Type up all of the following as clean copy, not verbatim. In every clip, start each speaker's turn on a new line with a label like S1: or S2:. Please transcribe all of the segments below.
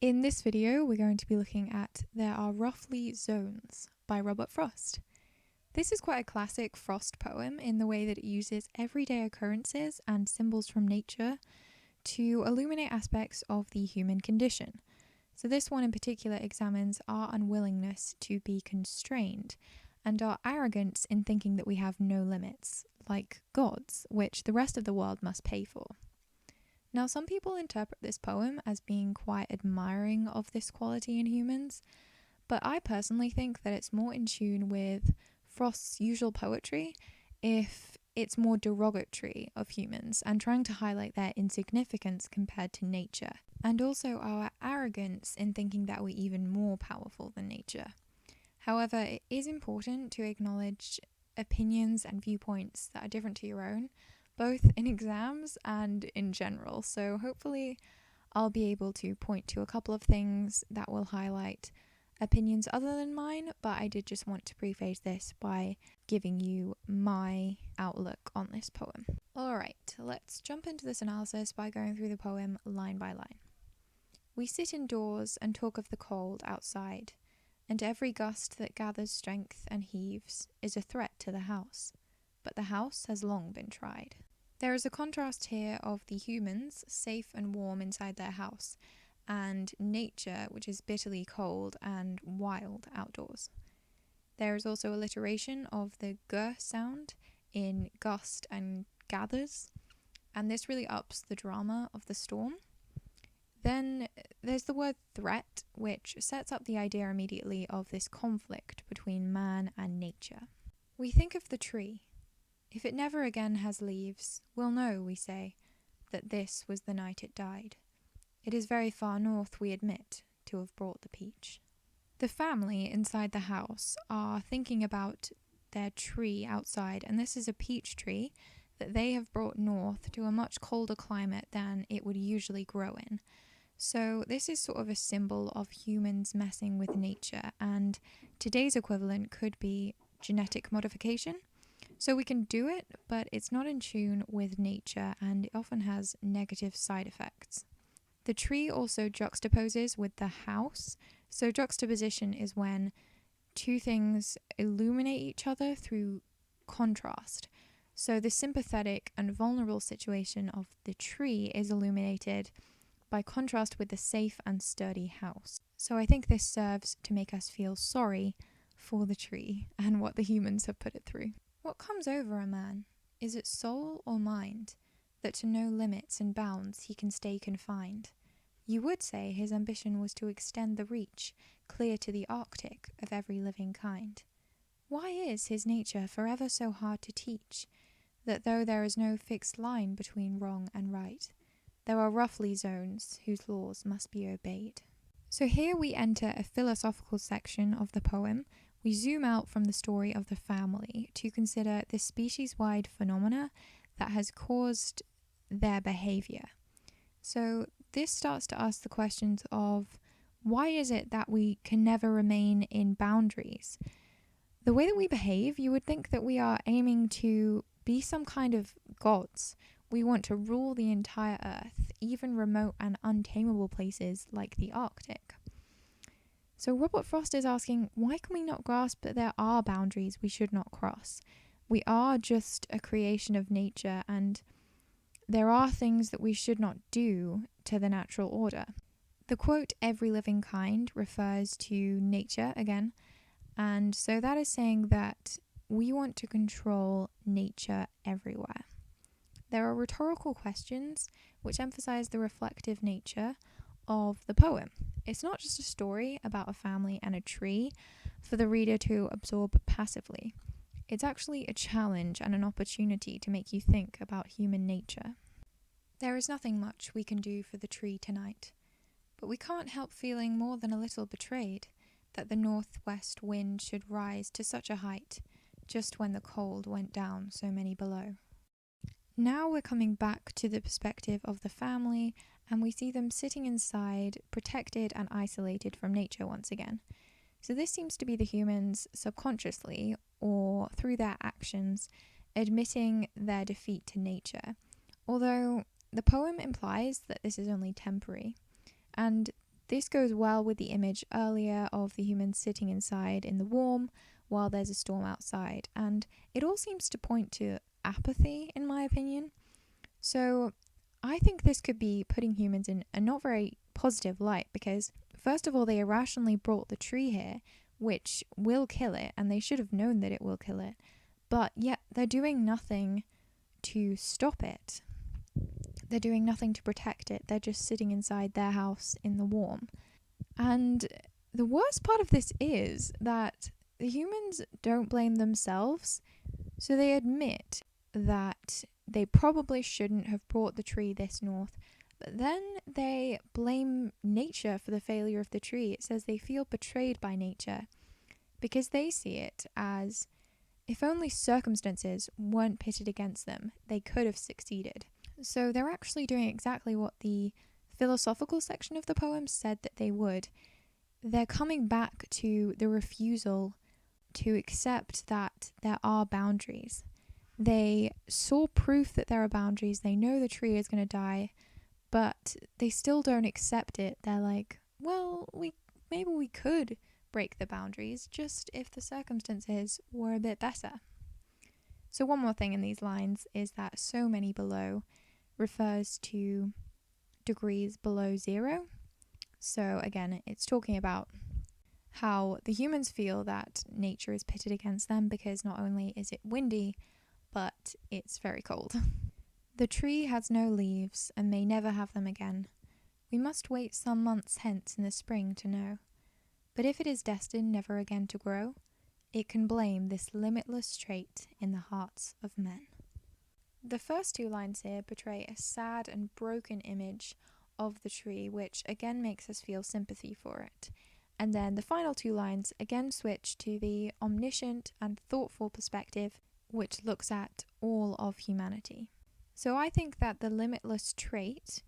S1: In this video, we're going to be looking at There Are Roughly Zones by Robert Frost. This is quite a classic Frost poem in the way that it uses everyday occurrences and symbols from nature to illuminate aspects of the human condition. So this one in particular examines our unwillingness to be constrained and our arrogance in thinking that we have no limits, like gods, which the rest of the world must pay for. Now, some people interpret this poem as being quite admiring of this quality in humans, but I personally think that it's more in tune with Frost's usual poetry if it's more derogatory of humans and trying to highlight their insignificance compared to nature, and also our arrogance in thinking that we're even more powerful than nature. However, it is important to acknowledge opinions and viewpoints that are different to your own, both in exams and in general. So hopefully I'll be able to point to a couple of things that will highlight opinions other than mine, but I did just want to preface this by giving you my outlook on this poem. Alright, let's jump into this analysis by going through the poem line by line. We sit indoors and talk of the cold outside, and every gust that gathers strength and heaves is a threat to the house. But the house has long been tried. There is a contrast here of the humans, safe and warm inside their house, and nature, which is bitterly cold and wild outdoors. There is also alliteration of the g sound in gust and gathers, and this really ups the drama of the storm. Then there's the word threat, which sets up the idea immediately of this conflict between man and nature. We think of the tree. If it never again has leaves, we'll know, we say, that this was the night it died. It is very far north, we admit, to have brought the peach. The family inside the house are thinking about their tree outside, and this is a peach tree that they have brought north to a much colder climate than it would usually grow in. So this is sort of a symbol of humans messing with nature, and today's equivalent could be genetic modification. So we can do it, but it's not in tune with nature and it often has negative side effects. The tree also juxtaposes with the house. So juxtaposition is when two things illuminate each other through contrast. So the sympathetic and vulnerable situation of the tree is illuminated by contrast with the safe and sturdy house. So I think this serves to make us feel sorry for the tree and what the humans have put it through. What comes over a man? Is it soul or mind, that to no limits and bounds he can stay confined? You would say his ambition was to extend the reach, clear to the Arctic, of every living kind. Why is his nature forever so hard to teach, that though there is no fixed line between wrong and right, there are roughly zones whose laws must be obeyed? So here we enter a philosophical section of the poem. We zoom out from the story of the family to consider the species-wide phenomena that has caused their behavior. So this starts to ask the questions of why is it that we can never remain in boundaries? The way that we behave, you would think that we are aiming to be some kind of gods. We want to rule the entire earth, even remote and untamable places like the Arctic. So Robert Frost is asking, why can we not grasp that there are boundaries we should not cross? We are just a creation of nature, and there are things that we should not do to the natural order. The quote, every living kind, refers to nature again, and so that is saying that we want to control nature everywhere. There are rhetorical questions which emphasize the reflective nature of the poem. It's not just a story about a family and a tree for the reader to absorb passively. It's actually a challenge and an opportunity to make you think about human nature. There is nothing much we can do for the tree tonight, but we can't help feeling more than a little betrayed that the northwest wind should rise to such a height just when the cold went down so many below. Now we're coming back to the perspective of the family, and we see them sitting inside, protected and isolated from nature once again. So this seems to be the humans subconsciously, or through their actions, admitting their defeat to nature. Although the poem implies that this is only temporary, and This goes well with the image earlier of the humans sitting inside in the warm while there's a storm outside, and it all seems to point to apathy, in my opinion. So I think this could be putting humans in a not very positive light because, first of all, they irrationally brought the tree here, which will kill it, and they should have known that it will kill it, but yet they're doing nothing to stop it. They're doing nothing to protect it. They're just sitting inside their house in the warm. And the worst part of this is that the humans don't blame themselves, so they admit that they probably shouldn't have brought the tree this north, but then they blame nature for the failure of the tree. It says they feel betrayed by nature because they see it as if only circumstances weren't pitted against them, they could have succeeded. So they're actually doing exactly what the philosophical section of the poem said that they would. They're coming back to the refusal to accept that there are boundaries. They saw proof that there are boundaries. They know the tree is going to die, but they still don't accept it. They're like, well, maybe we could break the boundaries just if the circumstances were a bit better. So one more thing in these lines is that so many below refers to degrees below zero. So again, it's talking about how the humans feel that nature is pitted against them because not only is it windy, but it's very cold. The tree has no leaves and may never have them again. We must wait some months hence in the spring to know. But if it is destined never again to grow, it can blame this limitless trait in the hearts of men. The first two lines here portray a sad and broken image of the tree, which again makes us feel sympathy for it. And then the final two lines again switch to the omniscient and thoughtful perspective, which looks at all of humanity. So I think that the limitless trait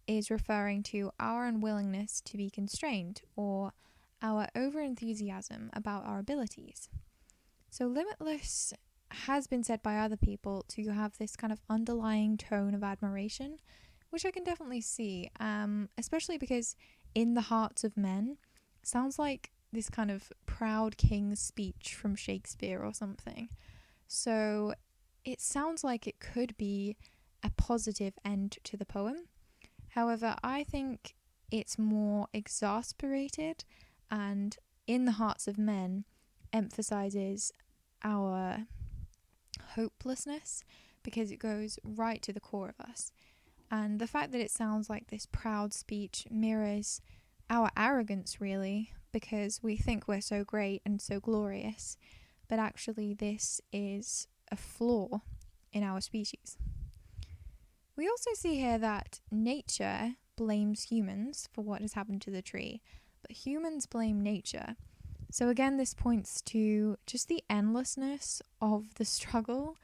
S1: is referring to our unwillingness to be constrained or our overenthusiasm about our abilities. So limitless has been said by other people to have this kind of underlying tone of admiration, which I can definitely see, especially because in the hearts of men sounds like this kind of proud king's speech from Shakespeare or something. So it sounds like it could be a positive end to the poem. However, I think it's more exasperated and in the hearts of men emphasizes our hopelessness because it goes right to the core of us. And the fact that it sounds like this proud speech mirrors our arrogance, really, because we think we're so great and so glorious, but actually this is a flaw in our species. We also see here that nature blames humans for what has happened to the tree, but humans blame nature. So again, this points to just the endlessness of the struggle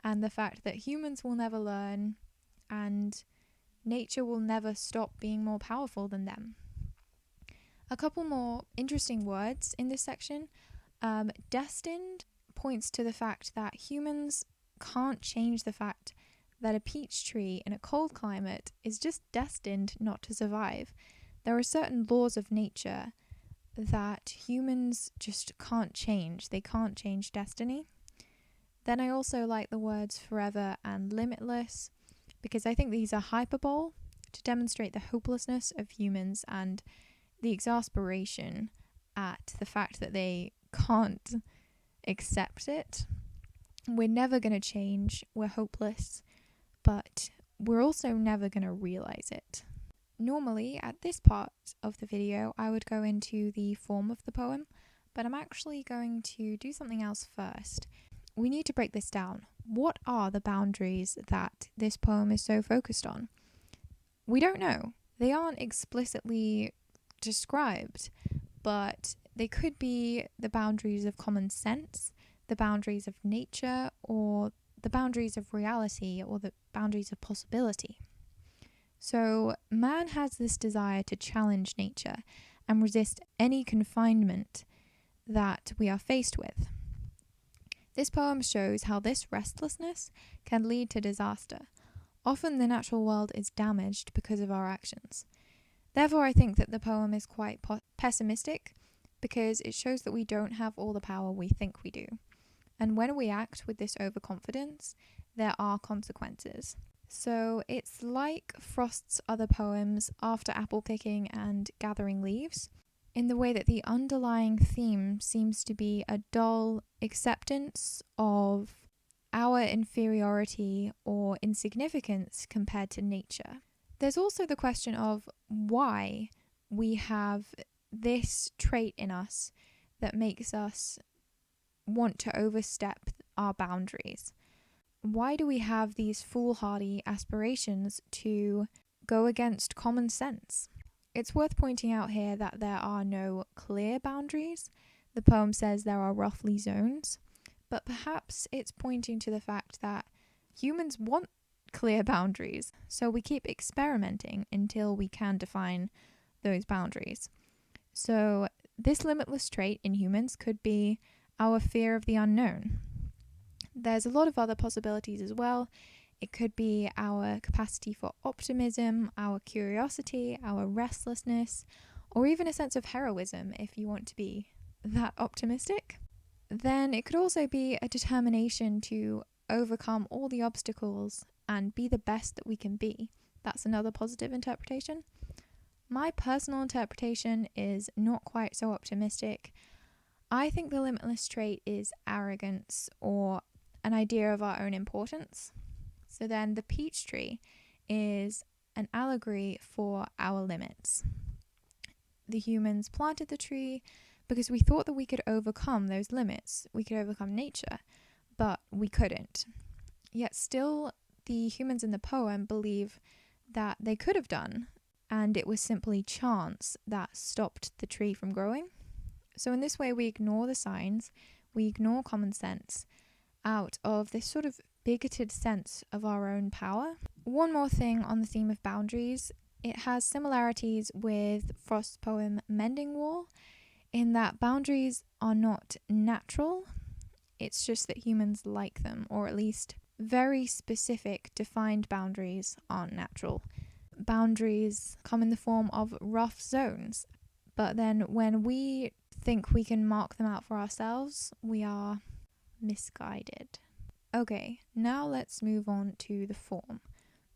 S1: and the fact that humans will never learn and nature will never stop being more powerful than them. A couple more interesting words in this section. Destined points to the fact that humans can't change the fact that a peach tree in a cold climate is just destined not to survive. There are certain laws of nature that humans just can't change. They can't change destiny. Then I also like the words forever and limitless because I think these are hyperbole to demonstrate the hopelessness of humans and the exasperation at the fact that they can't accept it. We're never going to change. We're hopeless. But we're also never going to realize it. Normally, at this part of the video, I would go into the form of the poem, but I'm actually going to do something else first. We need to break this down. What are the boundaries that this poem is so focused on? We don't know. They aren't explicitly described, but they could be the boundaries of common sense, the boundaries of nature, or the boundaries of reality, or the boundaries of possibility. So man has this desire to challenge nature and resist any confinement that we are faced with. This poem shows how this restlessness can lead to disaster. Often the natural world is damaged because of our actions. Therefore, I think that the poem is quite pessimistic because it shows that we don't have all the power we think we do. And when we act with this overconfidence, there are consequences. So it's like Frost's other poems, After Apple Picking and Gathering Leaves, in the way that the underlying theme seems to be a dull acceptance of our inferiority or insignificance compared to nature. There's also the question of why we have this trait in us that makes us want to overstep our boundaries. Why do we have these foolhardy aspirations to go against common sense? It's worth pointing out here that there are no clear boundaries. The poem says there are roughly zones, but perhaps it's pointing to the fact that humans want clear boundaries, so we keep experimenting until we can define those boundaries. So this limitless trait in humans could be our fear of the unknown. There's a lot of other possibilities as well. It could be our capacity for optimism, our curiosity, our restlessness, or even a sense of heroism if you want to be that optimistic. Then it could also be a determination to overcome all the obstacles and be the best that we can be. That's another positive interpretation. My personal interpretation is not quite so optimistic. I think the limitless trait is arrogance or an idea of our own importance. So then the peach tree is an allegory for our limits. The humans planted the tree because we thought that we could overcome those limits. We could overcome nature, but we couldn't. Yet still, the humans in the poem believe that they could have done, and it was simply chance that stopped the tree from growing. So in this way, we ignore the signs, we ignore common sense out of this sort of bigoted sense of our own power. One more thing on the theme of boundaries, it has similarities with Frost's poem Mending Wall, in that boundaries are not natural, it's just that humans like them, or at least very specific, defined boundaries aren't natural. Boundaries come in the form of rough zones, but then when we think we can mark them out for ourselves, we are misguided. Okay, now let's move on to the form.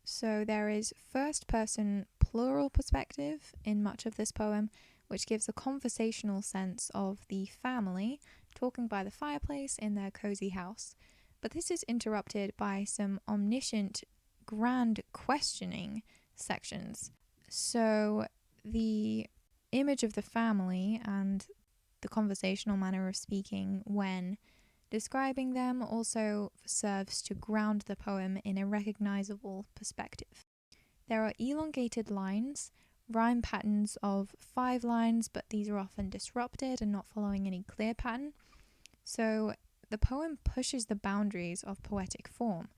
S1: So there is first person plural perspective in much of this poem, which gives a conversational sense of the family talking by the fireplace in their cozy house. But this is interrupted by some omniscient, grand questioning sections. So the image of the family and the conversational manner of speaking when describing them also serves to ground the poem in a recognizable perspective. There are elongated lines, rhyme patterns of 5 lines, but these are often disrupted and not following any clear pattern. So the poem pushes the boundaries of poetic form,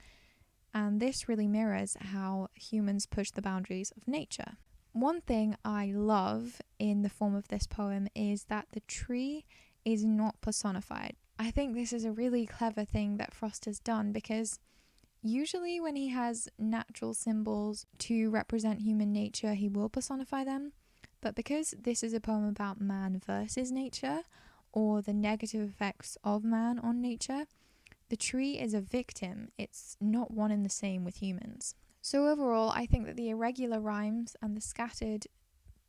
S1: and this really mirrors how humans push the boundaries of nature. One thing I love in the form of this poem is that the tree is not personified. I think this is a really clever thing that Frost has done, because usually when he has natural symbols to represent human nature, he will personify them. But because this is a poem about man versus nature, or the negative effects of man on nature, the tree is a victim. It's not one and the same with humans. So overall, I think that the irregular rhymes and the scattered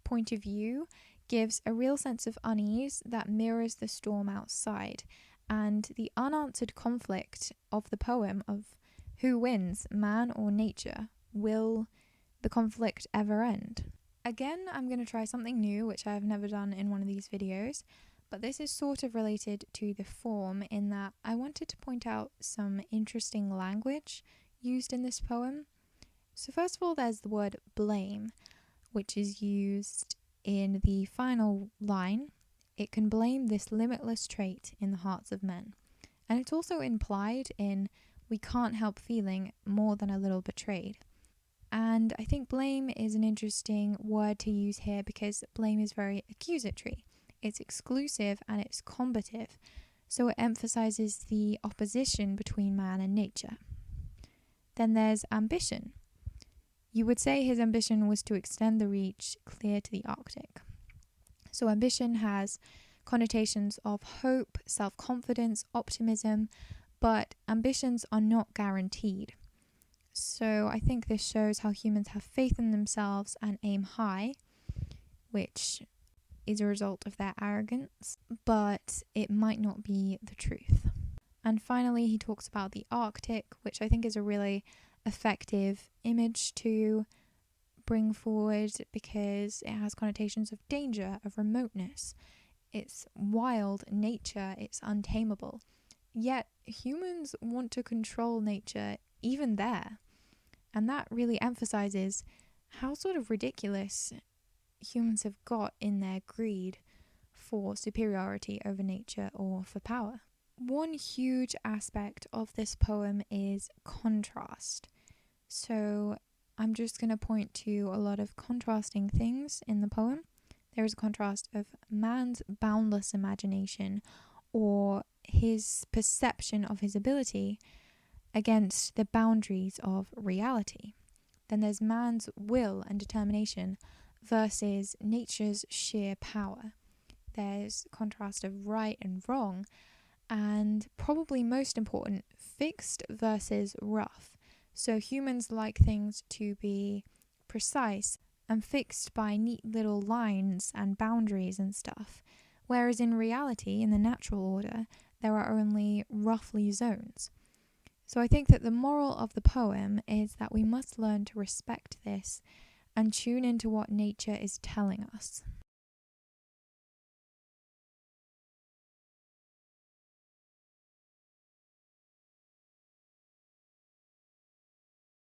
S1: point of view gives a real sense of unease that mirrors the storm outside, and the unanswered conflict of the poem of who wins, man or nature. Will the conflict ever end? Again, I'm going to try something new, which I've never done in one of these videos, but this is sort of related to the form in that I wanted to point out some interesting language used in this poem. So first of all, there's the word blame, which is used in the final line. It can blame this limitless trait in the hearts of men. And it's also implied in we can't help feeling more than a little betrayed. And I think blame is an interesting word to use here because blame is very accusatory. It's exclusive and it's combative. So it emphasizes the opposition between man and nature. Then there's ambition. You would say his ambition was to extend the reach clear to the Arctic. So ambition has connotations of hope, self-confidence, optimism, but ambitions are not guaranteed. So I think this shows how humans have faith in themselves and aim high, which is a result of their arrogance, but it might not be the truth. And finally, he talks about the Arctic, which I think is a really effective image to bring forward because it has connotations of danger, of remoteness. It's wild nature, it's untamable. Yet humans want to control nature even there. And that really emphasizes how sort of ridiculous humans have got in their greed for superiority over nature or for power. One huge aspect of this poem is contrast. So I'm just going to point to a lot of contrasting things in the poem. There is a contrast of man's boundless imagination or his perception of his ability against the boundaries of reality. Then there's man's will and determination versus nature's sheer power. There's contrast of right and wrong, and probably most important, fixed versus rough. So humans like things to be precise and fixed by neat little lines and boundaries and stuff, whereas in reality, in the natural order, there are only roughly zones. So I think that the moral of the poem is that we must learn to respect this and tune into what nature is telling us.